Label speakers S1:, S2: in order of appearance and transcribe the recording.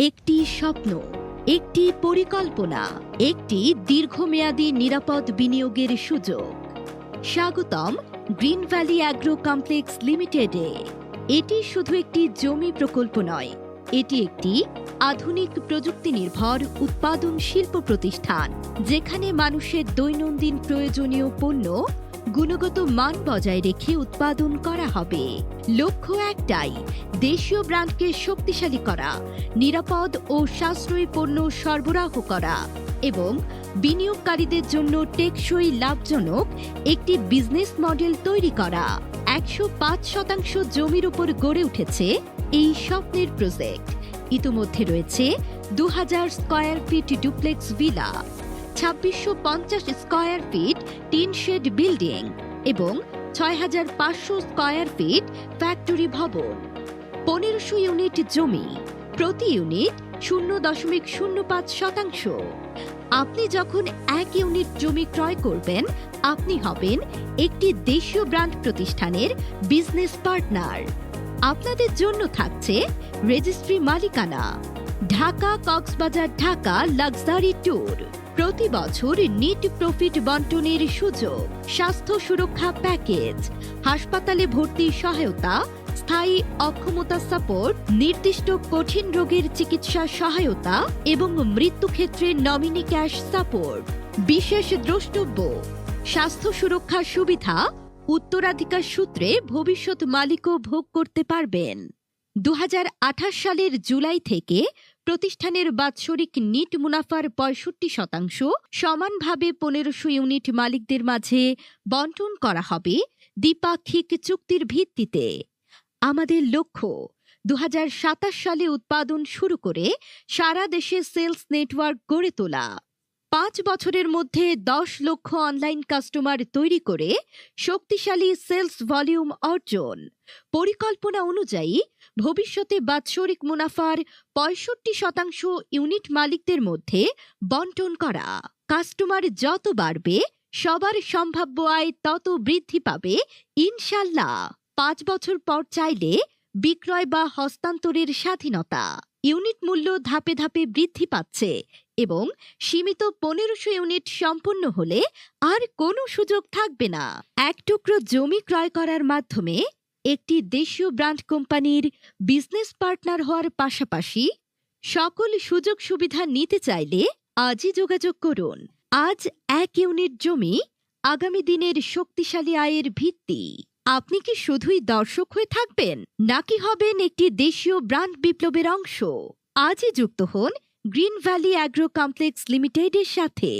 S1: একটি স্বপ্ন, একটি পরিকল্পনা, একটি দীর্ঘমেয়াদী নিরাপদ বিনিয়োগের সুযোগ। স্বাগতম গ্রিন ভ্যালি অ্যাগ্রো কমপ্লেক্স লিমিটেডে। এটি শুধু একটি জমি প্রকল্প নয়, এটি একটি আধুনিক প্রযুক্তি নির্ভর উৎপাদন শিল্প প্রতিষ্ঠান, যেখানে মানুষের দৈনন্দিন প্রয়োজনীয় পণ্য গুণগত মান বজায় রেখে উৎপাদন করা হবে। লক্ষ্য একটাই, দেশীয় ব্র্যান্ডকে শক্তিশালী করা, নিরাপদ ও সাশ্রয়ী পণ্য সরবরাহ করা এবং বিনিয়োগকারীদের জন্য টেকসই লাভজনক একটি বিজনেস মডেল তৈরি করা। 105% জমির উপর গড়ে উঠেছে এই স্বপ্নের প্রজেক্ট। ইতিমধ্যে রয়েছে 2000 square feet duplex villa, 2650 square feet tin shed building এবং 6500 স্কয়ার ফিট ফ্যাক্টরি ভবন। 1500 ইউনিট জমি, প্রতি ইউনিট 0.05%। আপনি যখন 1 ইউনিট জমি ক্রয় করবেন, আপনি হবেন একটি দেশীয় ব্র্যান্ড প্রতিষ্ঠানের বিজনেস পার্টনার। আপনাদের জন্য থাকছে রেজিস্ট্রি মালিকানা, ঢাকা কক্সবাজার ঢাকা লাক্সারি ট্যুর, প্রতি বছর নিট প্রফিট বন্টনের সুযোগ, স্বাস্থ্য সুরক্ষা প্যাকেজ, হাসপাতালে ভর্তি সহায়তা, স্থায়ী অক্ষমতা সাপোর্ট, নির্দিষ্ট কঠিন রোগের চিকিৎসা সহায়তা এবং মৃত্যুক্ষেত্রে নমিনি ক্যাশ সাপোর্ট। বিশেষ দ্রষ্টব্য, স্বাস্থ্য সুরক্ষা সুবিধা উত্তরাধিকার সূত্রে ভবিষ্যৎ মালিকও ভোগ করতে পারবেন। 2028 সালের জুলাই থেকে প্রতিষ্ঠানের বাৎসরিক নিট মুনাফার 65% সমানভাবে 1500 ইউনিট মালিকদের মাঝে বন্টন করা হবে দ্বিপাক্ষিক চুক্তির ভিত্তিতে। আমাদের লক্ষ্য 2027 সালে উৎপাদন শুরু করে সারা দেশে সেলস নেটওয়ার্ক গড়ে তোলা, 5 বছরের মধ্যে 10 লক্ষ অনলাইন কাস্টমার তৈরি করে শক্তিশালী সেলস ভলিউম অর্জন। পরিকল্পনা অনুযায়ী ভবিষ্যতে বাৎসরিক মুনাফার 65% ইউনিট মালিকদের মধ্যে বন্টন করা। কাস্টমার যত বাড়বে, সবার সম্ভাব্য আয় তত বৃদ্ধি পাবে ইনশাল্লাহ। 5 বছর পর চাইলে বিক্রয় বা হস্তান্তরের স্বাধীনতা। ইউনিট মূল্য ধাপে ধাপে বৃদ্ধি পাচ্ছে এবং সীমিত 1500 ইউনিট সম্পন্ন হলে আর কোনো সুযোগ থাকবে না। এক টুকরো জমি ক্রয় করার মাধ্যমে একটি দেশীয় ব্র্যান্ড কোম্পানির বিজনেস পার্টনার হওয়ার পাশাপাশি সকল সুযোগ সুবিধা নিতে চাইলে আজই যোগাযোগ করুন। আজ 1 ইউনিট জমি, আগামী দিনের শক্তিশালী আয়ের ভিত্তি। আপনি কি শুধুই দর্শক হয়ে থাকবেন, নাকি হবেন একটি দেশীয় ব্র্যান্ড বিপ্লবের অংশ? আজই যুক্ত হন গ্রিন ভ্যালি অ্যাগ্রো কমপ্লেক্স লিমিটেডের সাথে।